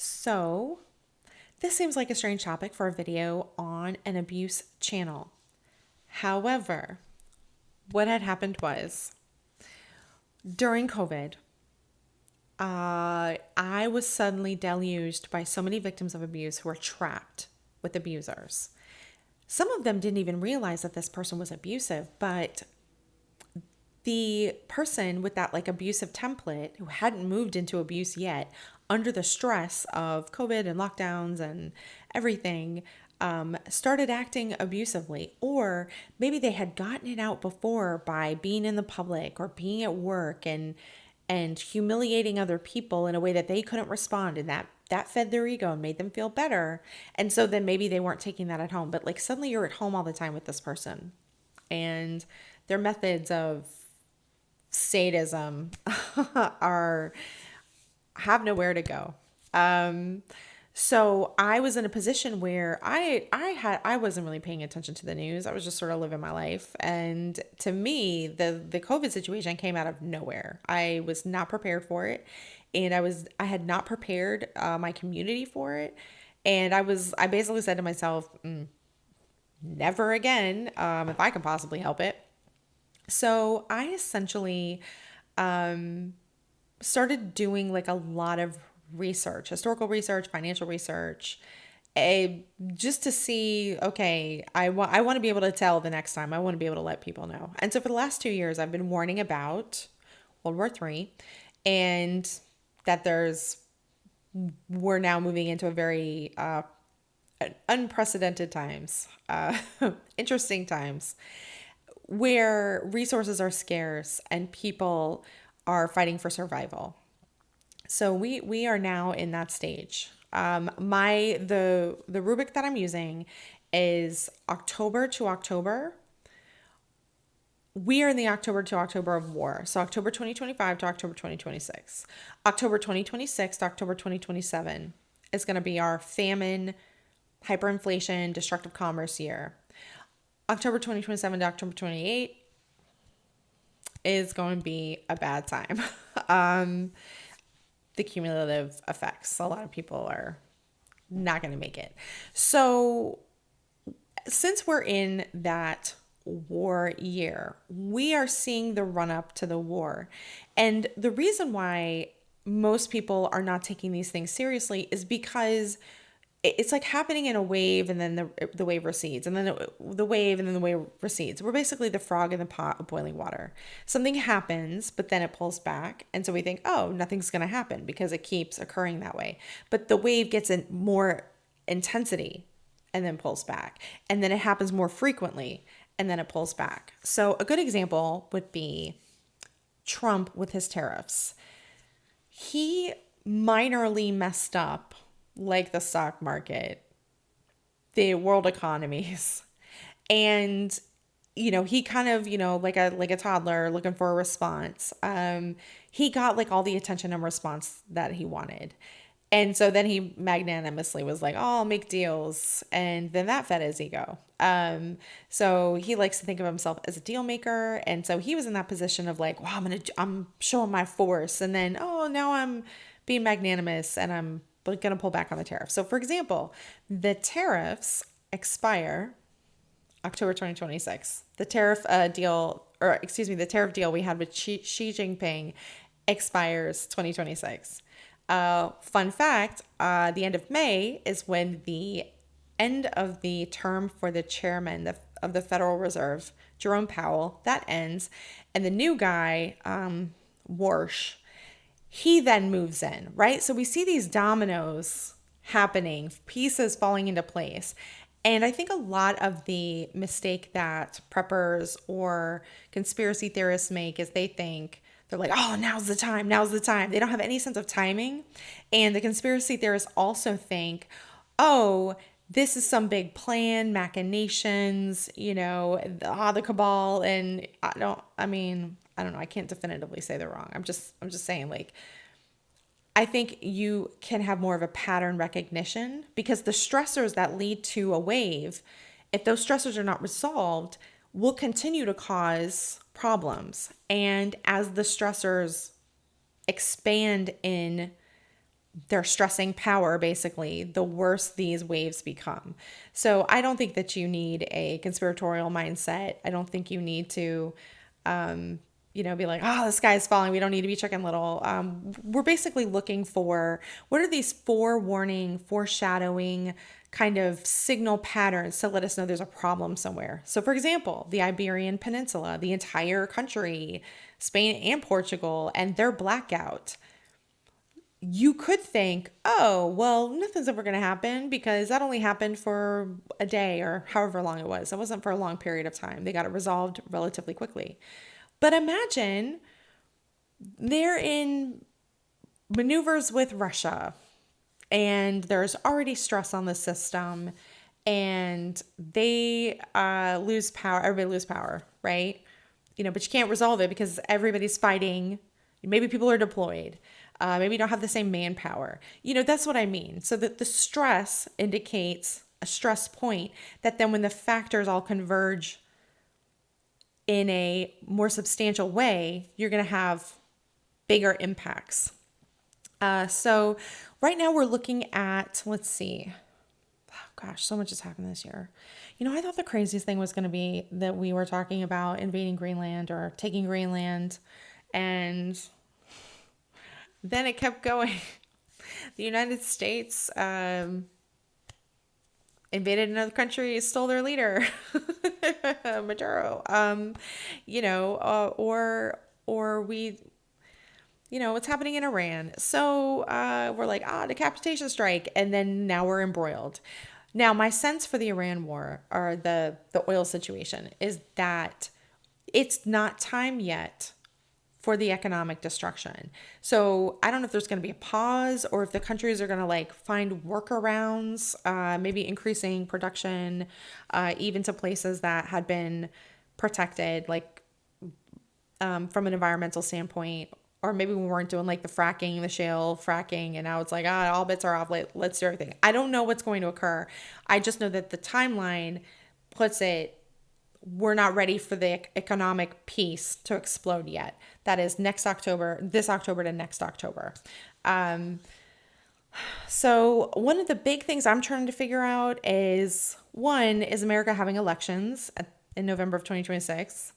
So, this seems like a strange topic for a video on an abuse channel. However, what had happened was during COVID, I was suddenly deluged by so many victims of abuse who were trapped with abusers. Some of them didn't even realize that this person was abusive, but the person with that like abusive template who hadn't moved into abuse yet, under the stress of COVID and lockdowns and everything, started acting abusively. Or maybe they had gotten it out before by being in the public or being at work and humiliating other people in a way that they couldn't respond, and that fed their ego and made them feel better. And so then maybe they weren't taking that at home, but like suddenly you're at home all the time with this person, and their methods of sadism are have nowhere to go. So I was in a position where I wasn't really paying attention to the news. I was just sort of living my life. And to me, the COVID situation came out of nowhere. I was not prepared for it. And I had not prepared my community for it. And I basically said to myself, never again, if I can possibly help it. So I essentially started doing like a lot of research, historical research, financial research, just to see, okay, I want to be able to tell the next time. I want to be able to let people know. And so for the last 2 years, I've been warning about WW3 and that we're now moving into a very unprecedented times, interesting times, where resources are scarce and people are fighting for survival. So we are now in that stage. The rubric that I'm using is October to October. We are in the October to October of war. So October 2025 to October 2026. October 2026 to October 2027 is going to be our famine, hyperinflation, destructive commerce year. October 2027 to October 28 is going to be a bad time. The cumulative effects, a lot of people are not going to make it. So since we're in that war year, we are seeing the run up to the war. And the reason why most people are not taking these things seriously is because it's like happening in a wave, and then the wave recedes, and then the wave, and then the wave recedes. We're basically the frog in the pot of boiling water. Something happens, but then it pulls back. And so we think, oh, nothing's going to happen because it keeps occurring that way. But the wave gets in more intensity and then pulls back. And then it happens more frequently and then it pulls back. So a good example would be Trump with his tariffs. He minorly messed up like the stock market, the world economies. And, he kind of, like a toddler looking for a response. He got like all the attention and response that he wanted. And so then he magnanimously was like, oh, I'll make deals. And then that fed his ego. So he likes to think of himself as a deal maker. And so he was in that position of like, wow, I'm showing my force. And then, oh, now I'm being magnanimous and I'm going to pull back on the tariff. So for example, the tariffs expire October 2026. The tariff the tariff deal we had with Xi Jinping expires 2026. Fun fact, the end of May is when the end of the term for the chairman of the Federal Reserve, Jerome Powell, that ends. And the new guy, Warsh, he then moves in, right? So we see these dominoes happening, pieces falling into place. And I think a lot of the mistake that preppers or conspiracy theorists make is they think, they're like, oh, now's the time, now's the time. They don't have any sense of timing. And the conspiracy theorists also think, oh, this is some big plan, machinations, the cabal. And I don't know. I can't definitively say they're wrong. I'm just saying, like, I think you can have more of a pattern recognition because the stressors that lead to a wave, if those stressors are not resolved, will continue to cause problems. And as the stressors expand in they're stressing power, basically, the worse these waves become. So I don't think that you need a conspiratorial mindset. I don't think you need to, be like, oh, the sky is falling. We don't need to be Chicken Little. We're basically looking for what are these forewarning, foreshadowing kind of signal patterns to let us know there's a problem somewhere. So, for example, the Iberian Peninsula, the entire country, Spain and Portugal, and their blackout, you could think, oh, well, nothing's ever going to happen because that only happened for a day or however long it was. It wasn't for a long period of time. They got it resolved relatively quickly. But imagine they're in maneuvers with Russia and there's already stress on the system and they lose power. Everybody lose power, right? But you can't resolve it because everybody's fighting. Maybe people are deployed. Maybe you don't have the same manpower. That's what I mean. So that the stress indicates a stress point that then when the factors all converge in a more substantial way, you're going to have bigger impacts. So right now we're looking at, let's see. Oh gosh, so much has happened this year. I thought the craziest thing was going to be that we were talking about invading Greenland or taking Greenland, and then it kept going. The United States invaded another country, stole their leader, Maduro. Or we, what's happening in Iran. So we're like, decapitation strike, and then now we're embroiled. Now, my sense for the Iran war or the oil situation is that it's not time yet for the economic destruction. So I don't know if there's going to be a pause or if the countries are going to find workarounds, maybe increasing production, even to places that had been protected, from an environmental standpoint. Or maybe we weren't doing the fracking, the shale fracking, and now it's all bets are off. Let's do everything. I don't know what's going to occur. I just know that the timeline puts it, we're not ready for the economic piece to explode yet. That is this October to next October. So one of the big things I'm trying to figure out is America having elections in November of 2026?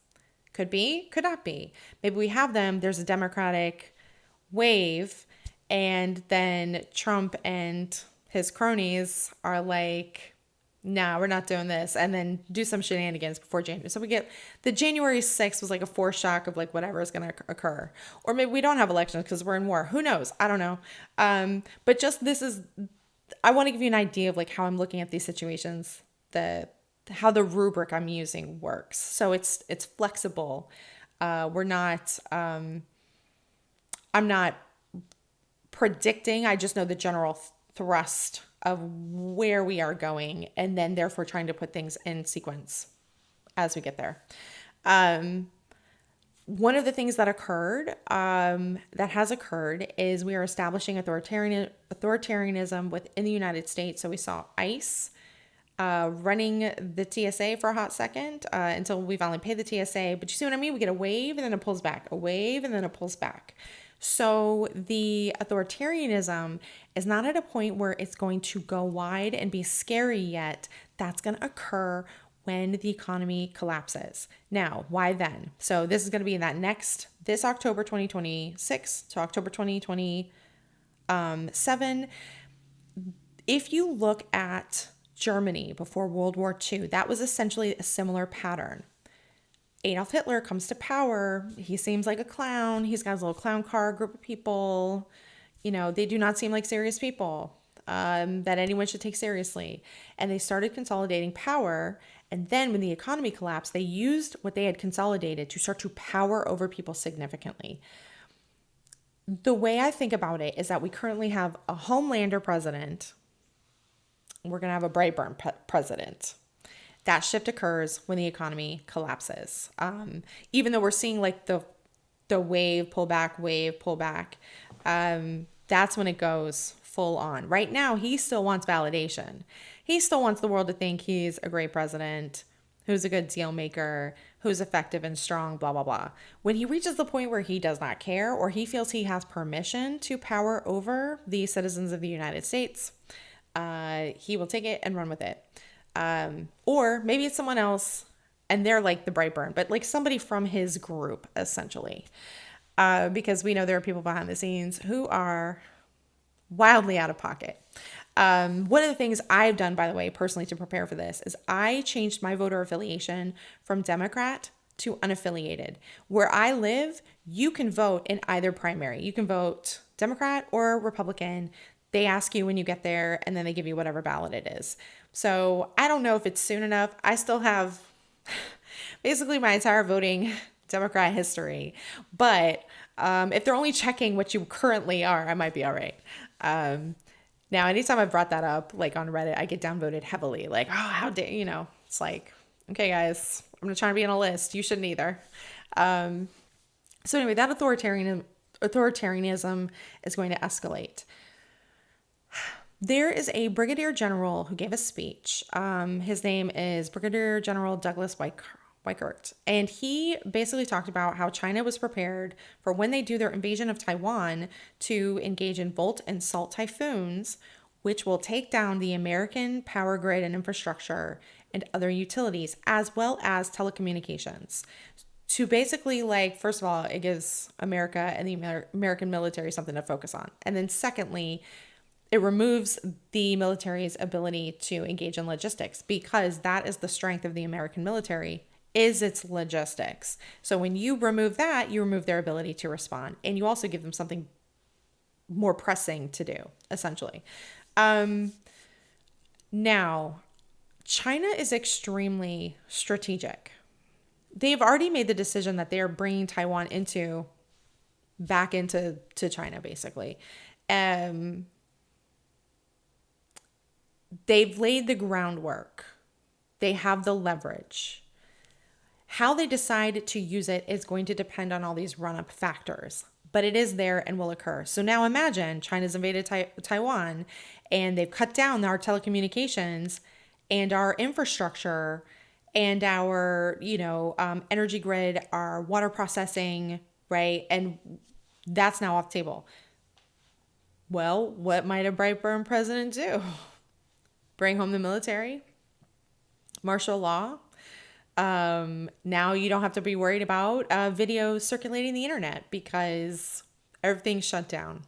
Could be, could not be. Maybe we have them. There's a Democratic wave, and then Trump and his cronies are like, no, we're not doing this, and then do some shenanigans before January. So we get the January 6th was like a foreshock of whatever is going to occur. Or maybe we don't have elections because we're in war. Who knows? I don't know. But just I want to give you an idea of how I'm looking at these situations, how the rubric I'm using works. So it's flexible. I'm not predicting. I just know the general thrust of where we are going, and then therefore trying to put things in sequence as we get there. One of the things that has occurred is we are establishing authoritarianism within the United States. So we saw ICE running the TSA for a hot second until we finally pay the TSA. But you see what I mean? We get a wave and then it pulls back, a wave and then it pulls back. So the authoritarianism is not at a point where it's going to go wide and be scary yet. That's going to occur when the economy collapses. Now, why then? So this is going to be in this October 2026 to October 2027. If you look at Germany before World War II, that was essentially a similar pattern. Adolf Hitler comes to power. He seems like a clown. He's got his little clown car group of people. They do not seem like serious people that anyone should take seriously. And they started consolidating power. And then when the economy collapsed, they used what they had consolidated to start to power over people significantly. The way I think about it is that we currently have a Homelander president. We're going to have a Brightburn president. That shift occurs when the economy collapses. Even though we're seeing the wave pull back, that's when it goes full on. Right now, he still wants validation. He still wants the world to think he's a great president. who's a good deal maker, who's effective and strong, blah, blah, blah. When he reaches the point where he does not care or he feels he has permission to power over the citizens of the United States, he will take it and run with it. Or maybe it's someone else and they're like the Brightburn, but like somebody from his group, essentially. Because we know there are people behind the scenes who are wildly out of pocket. One of the things I've done, by the way, personally to prepare for this is I changed my voter affiliation from Democrat to unaffiliated. Where I live, you can vote in either primary. You can vote Democrat or Republican. They ask you when you get there, and then they give you whatever ballot it is. So I don't know if it's soon enough. I still have basically my entire voting Democrat history. But if they're only checking what you currently are, I might be all right. Now, anytime I brought that up, like on Reddit, I get downvoted heavily. Like, oh, how dare, it's like, okay, guys, I'm going to try to be on a list. You shouldn't either. So anyway, that authoritarianism is going to escalate. There is a brigadier general who gave a speech. His name is Brigadier General Douglas Weichert. And he basically talked about how China was prepared for when they do their invasion of Taiwan to engage in volt and salt typhoons, which will take down the American power grid and infrastructure and other utilities, as well as telecommunications. To basically, like, first of all, it gives America and the American military something to focus on. And then secondly, it removes the military's ability to engage in logistics, because that is the strength of the American military, is its logistics. So when you remove that, you remove their ability to respond, and you also give them something more pressing to do, essentially. Now, China is extremely strategic. They've already made the decision that they're bringing Taiwan back into China, basically. They've laid the groundwork. They have the leverage. How they decide to use it is going to depend on all these run-up factors, but it is there and will occur. So now imagine China's invaded Taiwan, and they've cut down our telecommunications and our infrastructure and our, energy grid, our water processing, right? And that's now off the table. Well, what might a Brightburn president do? Bring home the military, martial law. Now you don't have to be worried about videos circulating the internet because everything's shut down.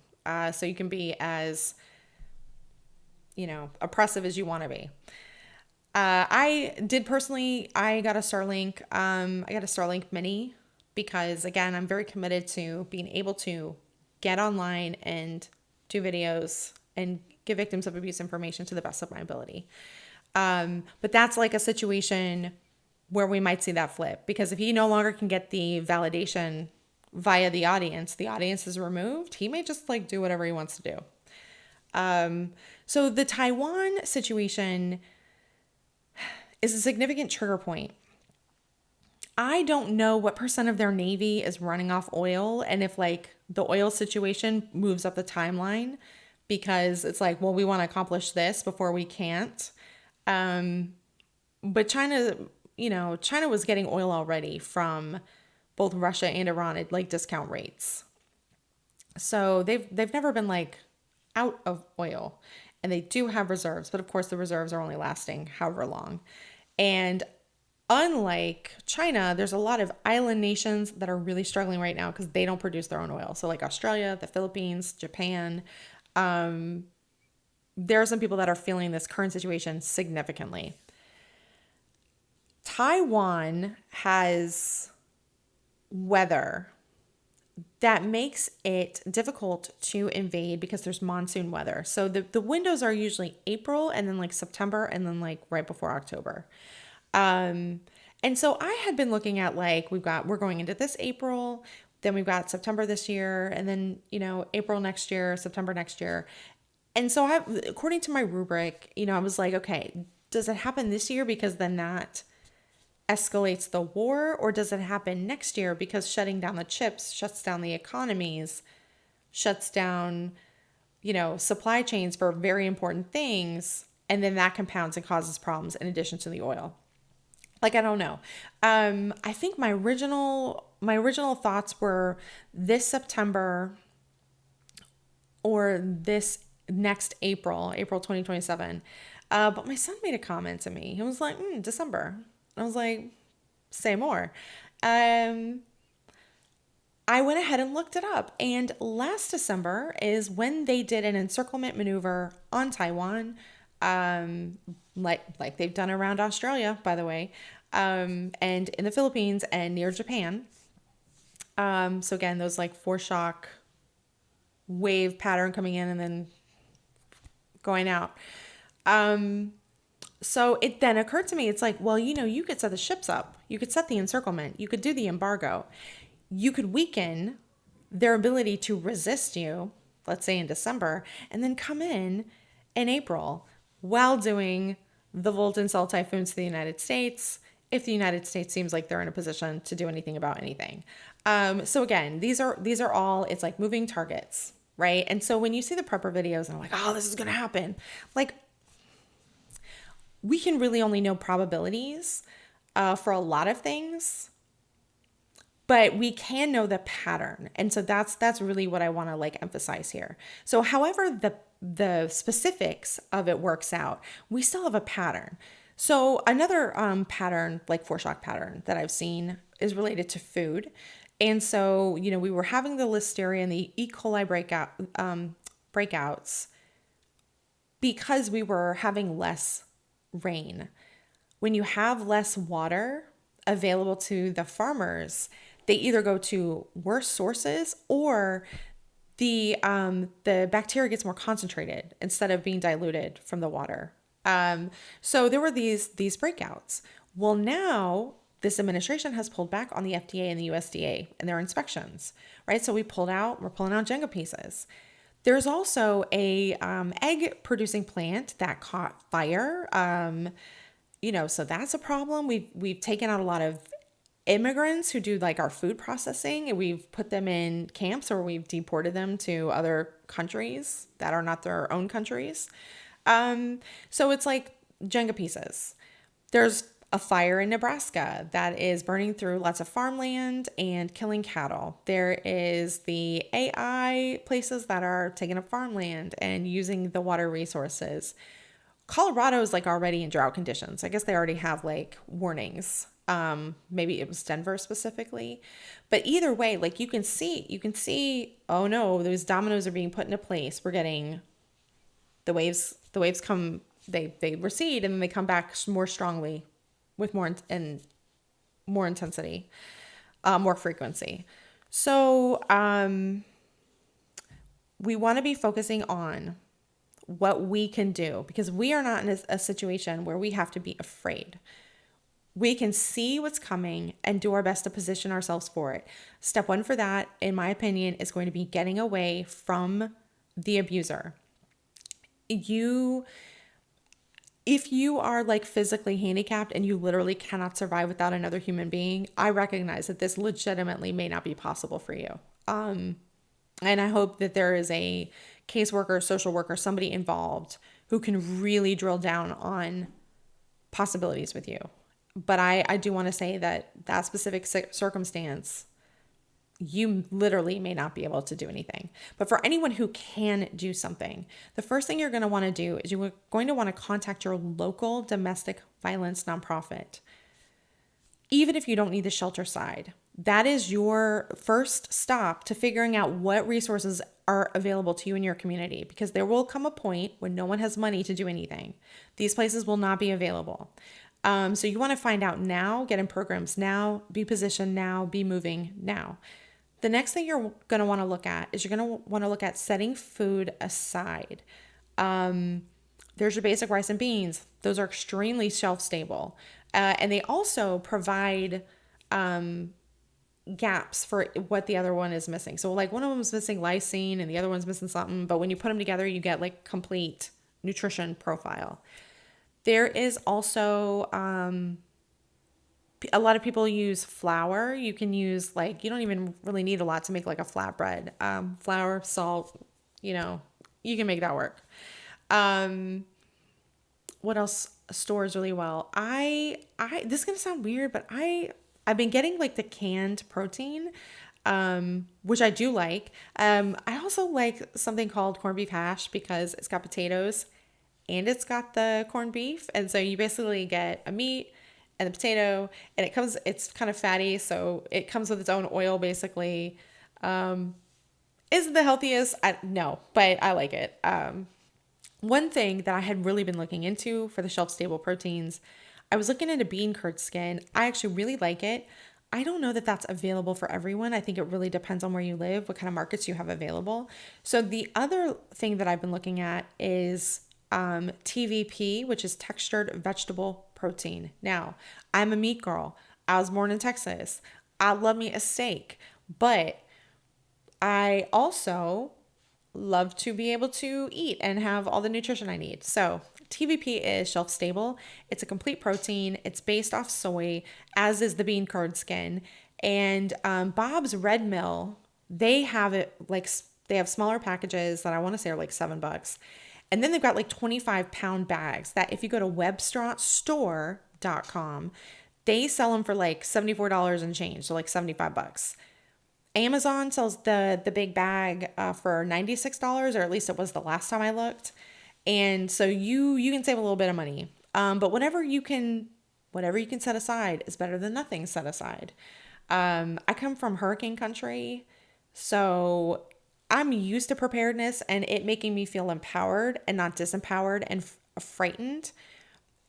So you can be as, oppressive as you want to be. I got a Starlink. I got a Starlink Mini because, again, I'm very committed to being able to get online and do videos and give victims of abuse information to the best of my ability. But that's like a situation where we might see that flip, because if he no longer can get the validation via the audience is removed, he may just like do whatever he wants to do. So the Taiwan situation is a significant trigger point. I don't know what percent of their Navy is running off oil, and if like the oil situation moves up the timeline, because it's like, well, we want to accomplish this before we can't. But China was getting oil already from both Russia and Iran at like discount rates. So they've never been like out of oil, and they do have reserves, but of course the reserves are only lasting however long. And unlike China, there's a lot of island nations that are really struggling right now because they don't produce their own oil. So like Australia, the Philippines, Japan, there are some people that are feeling this current situation significantly. Taiwan has weather that makes it difficult to invade because there's monsoon weather. So the windows are usually April and then like September and then like right before October. And so I had been looking at like, we're going into this April, then we've got September this year, and then, April next year, September next year. And so according to my rubric, I was like, okay, does it happen this year because then that escalates the war, or does it happen next year because shutting down the chips shuts down the economies, shuts down, supply chains for very important things, and then that compounds and causes problems in addition to the oil. Like, I don't know. I think my original thoughts were this September or this next April 2027. But my son made a comment to me. He was like, December. I was like, say more. Um, I went ahead and looked it up. And last December is when they did an encirclement maneuver on Taiwan, um, like they've done around Australia, by the way, and in the Philippines and near Japan. So again, those like foreshock wave pattern coming in and then going out. So it then occurred to me, it's like, well, you could set the ships up. You could set the encirclement. You could do the embargo. You could weaken their ability to resist you, let's say in December, and then come in April while doing the volt and cell typhoons to the United States, if the United States seems like they're in a position to do anything about anything. So again, these are all, it's like moving targets, right? And so when you see the prepper videos and I'm like, oh, this is gonna happen, like we can really only know probabilities for a lot of things, but we can know the pattern. And so that's really what I want to like emphasize here. So however the specifics of it works out, we still have a pattern. So another pattern, like foreshock pattern that I've seen, is related to food. And so, we were having the listeria and the E. coli breakouts because we were having less rain. When you have less water available to the farmers, they either go to worse sources or the bacteria gets more concentrated instead of being diluted from the water. So there were these breakouts. Well, now this administration has pulled back on the FDA and the USDA and their inspections, right? So we're pulling out Jenga pieces. There's also a egg producing plant that caught fire. So that's a problem. We've taken out a lot of immigrants who do like our food processing, and we've put them in camps or we've deported them to other countries that are not their own countries. So it's like Jenga pieces. There's a fire in Nebraska that is burning through lots of farmland and killing cattle. There is the AI places that are taking up farmland and using the water resources. Colorado is like already in drought conditions. I guess they already have like warnings. Maybe it was Denver specifically, but either way, like you can see, oh no, those dominoes are being put into place. We're getting the waves come, they recede and then they come back more strongly with more intensity, more frequency. So, we want to be focusing on what we can do because we are not in a situation where we have to be afraid. We can see what's coming and do our best to position ourselves for it. Step one for that, in my opinion, is going to be getting away from the abuser. If you are like physically handicapped and you literally cannot survive without another human being, I recognize that this legitimately may not be possible for you. And I hope that there is a caseworker, social worker, somebody involved who can really drill down on possibilities with you. But I do want to say that specific circumstance, you literally may not be able to do anything. But for anyone who can do something, the first thing you're going to want to do is you're going to want to contact your local domestic violence nonprofit. Even if you don't need the shelter side, that is your first stop to figuring out what resources are available to you in your community, because there will come a point when no one has money to do anything. These places will not be available. So you want to find out now, get in programs now, be positioned now, be moving now. The next thing you're going to want to look at is you're going to want to look at setting food aside. There's your basic rice and beans. Those are extremely shelf stable. And they also provide gaps for what the other one is missing. So like one of them is missing lysine and the other one's missing something, but when you put them together, you get like complete nutrition profile. There is also a lot of people use flour. You can use you don't even really need a lot to make like a flatbread. Flour, salt, you can make that work. What else stores really well. I this is gonna sound weird, but I've been getting like the canned protein, which I do like. I also like something called corned beef hash because it's got potatoes and it's got the corned beef, and so you basically get a meat and the potato, and it's kind of fatty, so it comes with its own oil basically. Is it the healthiest? No, but I like it. One thing that I had really been looking into for the shelf stable proteins, I was looking into bean curd skin. I actually really like it. I don't know that that's available for everyone. I think it really depends on where you live, what kind of markets you have available. So the other thing that I've been looking at is TVP, which is textured vegetable protein. Now, I'm a meat girl. I was born in Texas. I love me a steak, but I also love to be able to eat and have all the nutrition I need. So, TVP is shelf stable. It's a complete protein. It's based off soy, as is the bean curd skin. And Bob's Red Mill, they have it like they have smaller packages that I want to say are like $7. And then they've got like 25-pound bags that if you go to webstore.com, they sell them for like $74 and change, so like 75 bucks. Amazon sells the big bag for $96, or at least it was the last time I looked. And so you can save a little bit of money. But whatever you can set aside is better than nothing set aside. I come from hurricane country, so I'm used to preparedness and it making me feel empowered and not disempowered and frightened.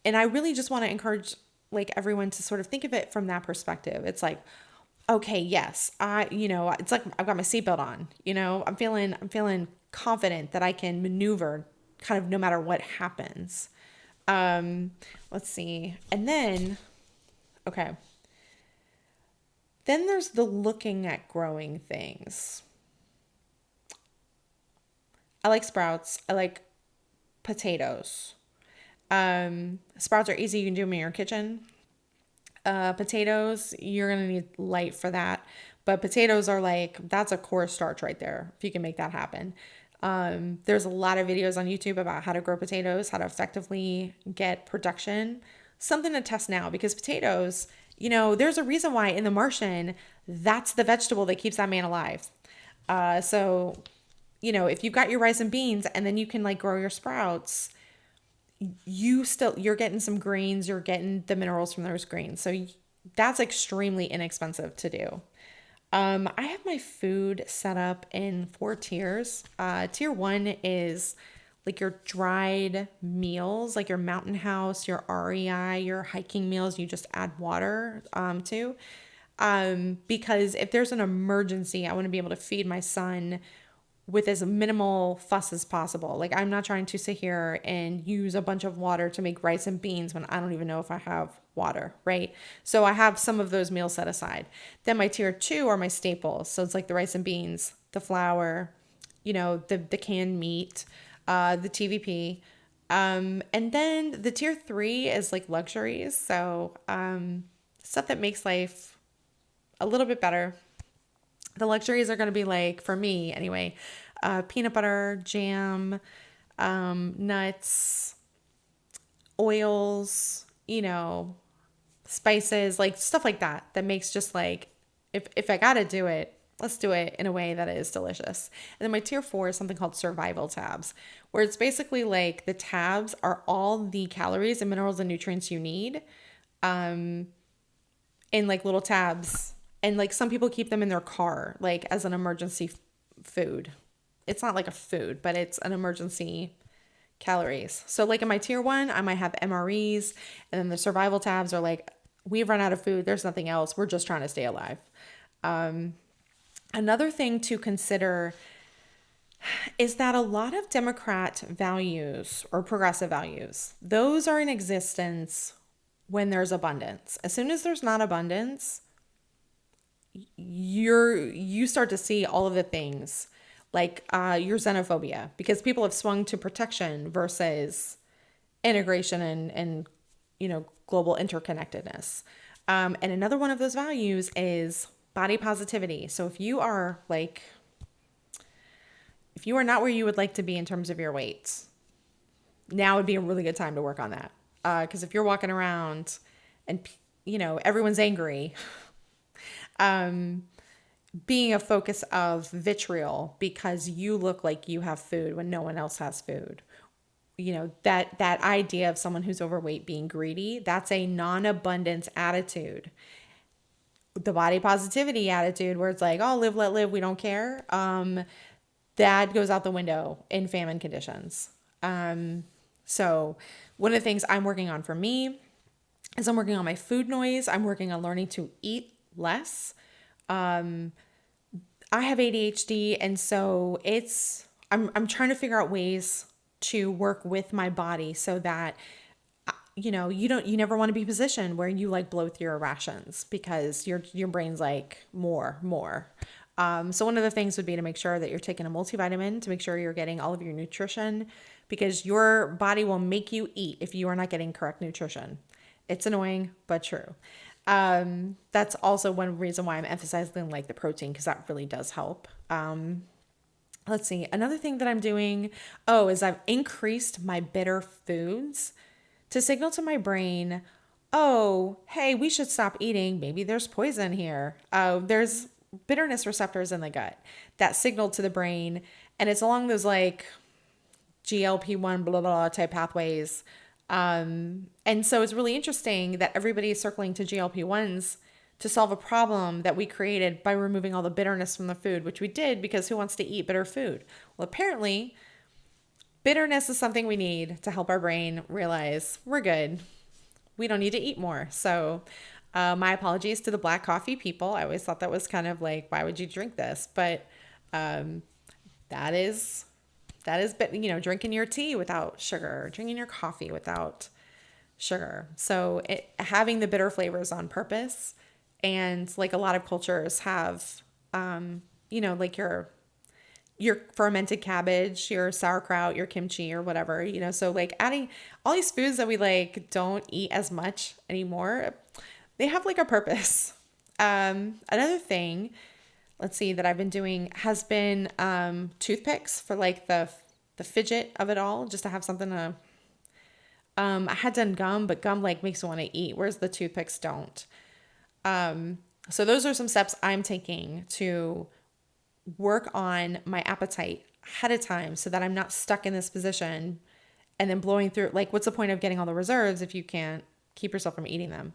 And I really just want to encourage like everyone to sort of think of it from that perspective. It's like, okay, yes, it's like I've got my seatbelt on, I'm feeling confident that I can maneuver kind of no matter what happens. Let's see. And then, okay. Then there's the looking at growing things. I like sprouts. I like potatoes. Sprouts are easy. You can do them in your kitchen. Potatoes, you're going to need light for that. But potatoes are that's a core starch right there, if you can make that happen. There's a lot of videos on YouTube about how to grow potatoes, how to effectively get production. Something to test now because potatoes, there's a reason why in The Martian, that's the vegetable that keeps that man alive. So, if you've got your rice and beans and then you can grow your sprouts, you're getting some greens, you're getting the minerals from those greens. So that's extremely inexpensive to do. I have my food set up in 4 tiers. Tier 1 is like your dried meals, like your Mountain House, your REI, your hiking meals, you just add water to. Because if there's an emergency, I want to be able to feed my son with as minimal fuss as possible. Like I'm not trying to sit here and use a bunch of water to make rice and beans when I don't even know if I have water, right? So I have some of those meals set aside. Then my tier 2 are my staples. So it's like the rice and beans, the flour, the canned meat, the TVP. And then the tier 3 is like luxuries. So stuff that makes life a little bit better. The luxuries are going to be like, for me anyway, peanut butter, jam, nuts, oils, spices, like stuff like that. That makes just like, if I got to do it, let's do it in a way that is delicious. And then my tier 4 is something called survival tabs, where it's basically like the tabs are all the calories and minerals and nutrients you need in like little tabs. And like some people keep them in their car, like as an emergency food. It's not like a food, but it's an emergency calories. So like in my tier 1, I might have MREs, and then the survival tabs are like, we've run out of food. There's nothing else. We're just trying to stay alive. Another thing to consider is that a lot of Democrat values or progressive values, those are in existence when there's abundance. As soon as there's not abundance, you start to see all of the things like your xenophobia, because people have swung to protection versus integration and global interconnectedness. And another one of those values is body positivity. So if you are not where you would like to be in terms of your weight, now would be a really good time to work on that. Because if you're walking around and, everyone's angry, being a focus of vitriol because you look like you have food when no one else has food. That idea of someone who's overweight being greedy, that's a non-abundance attitude. The body positivity attitude where it's like, oh, live, let live, we don't care. That goes out the window in famine conditions. So one of the things I'm working on for me is I'm working on my food noise. I'm working on learning to eat less. I have ADHD, and so I'm trying to figure out ways to work with my body so that you never want to be positioned where you like blow through your rations because your brain's like more. So one of the things would be to make sure that you're taking a multivitamin to make sure you're getting all of your nutrition, because your body will make you eat if you are not getting correct nutrition. It's annoying, but true. That's also one reason why I'm emphasizing like the protein, because that really does help. Let's see. Another thing that I'm doing, is I've increased my bitter foods to signal to my brain, oh, hey, we should stop eating. Maybe there's poison here. There's bitterness receptors in the gut that signal to the brain. And it's along those like GLP-1 blah, blah, blah type pathways. And so it's really interesting that everybody is circling to GLP-1s to solve a problem that we created by removing all the bitterness from the food, which we did because who wants to eat bitter food? Well, apparently bitterness is something we need to help our brain realize we're good. We don't need to eat more. So my apologies to the black coffee people. I always thought that was kind of like, why would you drink this? But that is, drinking your tea without sugar, drinking your coffee without sugar. So having the bitter flavors on purpose, and like a lot of cultures have, like your fermented cabbage, your sauerkraut, your kimchi or whatever, so like adding all these foods that we like don't eat as much anymore, they have like a purpose. Another thing, let's see, that I've been doing has been toothpicks for like the fidget of it all, just to have something to, I had done gum, but gum like makes me want to eat, whereas the toothpicks don't. So those are some steps I'm taking to work on my appetite ahead of time so that I'm not stuck in this position and then blowing through. Like, what's the point of getting all the reserves if you can't keep yourself from eating them?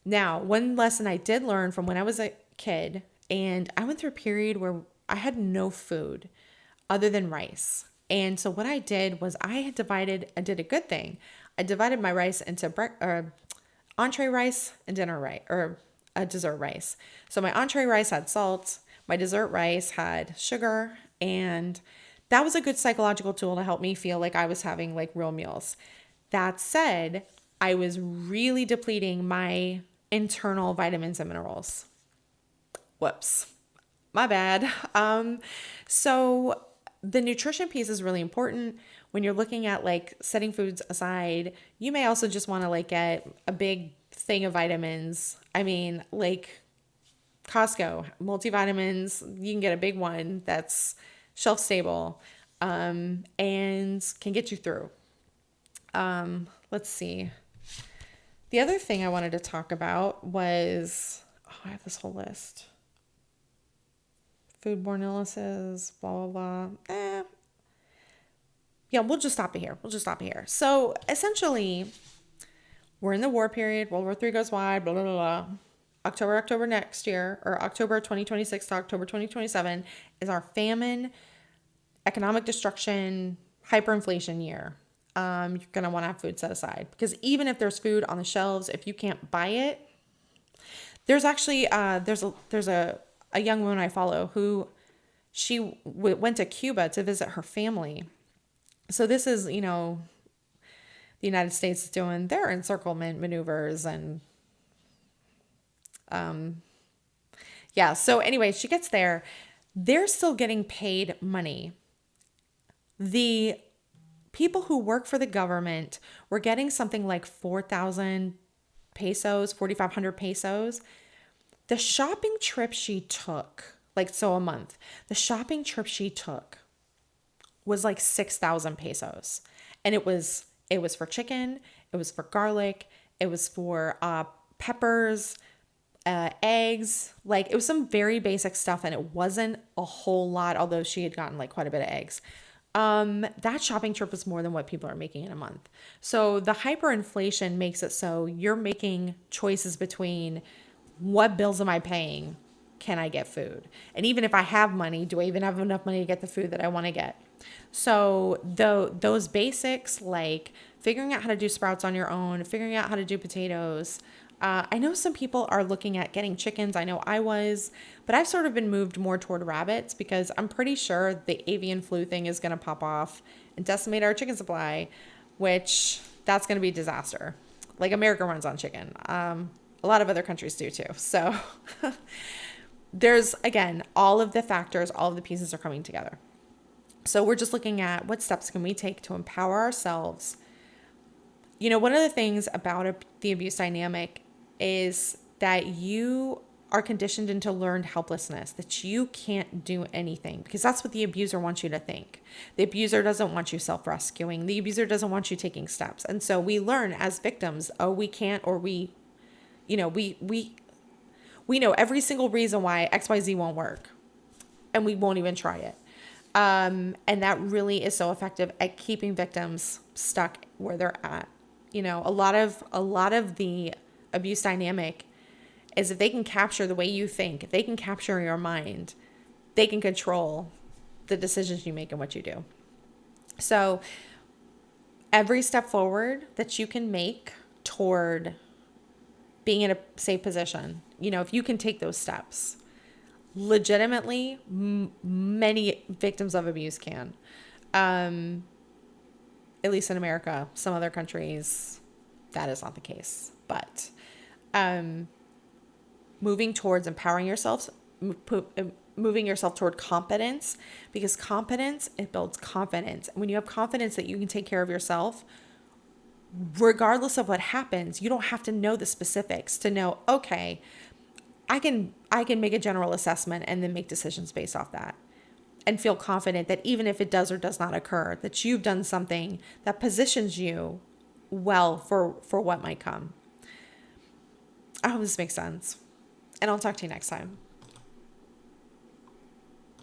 Now, one lesson I did learn from when I was a kid, and I went through a period where I had no food other than rice. And so what I did was I did a good thing. I divided my rice into entree rice and dinner rice, or a dessert rice. So my entree rice had salt, my dessert rice had sugar, and that was a good psychological tool to help me feel like I was having like real meals. That said, I was really depleting my internal vitamins and minerals. Whoops, my bad. So the nutrition piece is really important when you're looking at like setting foods aside. You may also just want to like get a big thing of vitamins. I mean, like Costco multivitamins, you can get a big one that's shelf stable, and can get you through. Let's see. The other thing I wanted to talk about was, I have this whole list. Foodborne illnesses, blah, blah, blah. Yeah, we'll just stop it here. So essentially, we're in the war period. World War III goes wide, blah, blah, blah, blah. October next year, or October 2026 to October 2027 is our famine, economic destruction, hyperinflation year. You're going to want to have food set aside, because even if there's food on the shelves, if you can't buy it, there's actually, there's a young woman I follow who went to Cuba to visit her family. So this is, the United States is doing their encirclement maneuvers and, so anyway, she gets there. They're still getting paid money. The people who work for the government were getting something like 4,000 pesos, 4,500 pesos. The shopping trip she took, a month, the shopping trip she took was like 6,000 pesos. And it was for chicken, it was for garlic, it was for peppers, eggs. Like it was some very basic stuff, and it wasn't a whole lot, although she had gotten like quite a bit of eggs. That shopping trip was more than what people are making in a month. So the hyperinflation makes it so you're making choices between what bills am I paying? Can I get food? And even if I have money, do I even have enough money to get the food that I want to get? So those basics, like figuring out how to do sprouts on your own, figuring out how to do potatoes. I know some people are looking at getting chickens. I know I was, but I've sort of been moved more toward rabbits because I'm pretty sure the avian flu thing is going to pop off and decimate our chicken supply, which that's going to be a disaster. Like America runs on chicken. A lot of other countries do too. So there's, again, all of the factors, all of the pieces are coming together. So we're just looking at what steps can we take to empower ourselves. You know, one of the things about the abuse dynamic is that you are conditioned into learned helplessness, that you can't do anything because that's what the abuser wants you to think. The abuser doesn't want you self-rescuing. The abuser doesn't want you taking steps. And so we learn as victims, oh, we can't, or we know every single reason why XYZ won't work and we won't even try it. And that really is so effective at keeping victims stuck where they're at. You know, a lot of the abuse dynamic is if they can capture the way you think, if they can capture your mind, they can control the decisions you make and what you do. So every step forward that you can make toward being in a safe position, you know, if you can take those steps, legitimately, many victims of abuse can. At least in America. Some other countries, that is not the case. But moving towards empowering yourself, moving yourself toward competence, because competence, it builds confidence. When you have confidence that you can take care of yourself, regardless of what happens, you don't have to know the specifics to know, okay, I can make a general assessment and then make decisions based off that and feel confident that even if it does or does not occur, that you've done something that positions you well for what might come. I hope this makes sense. And I'll talk to you next time.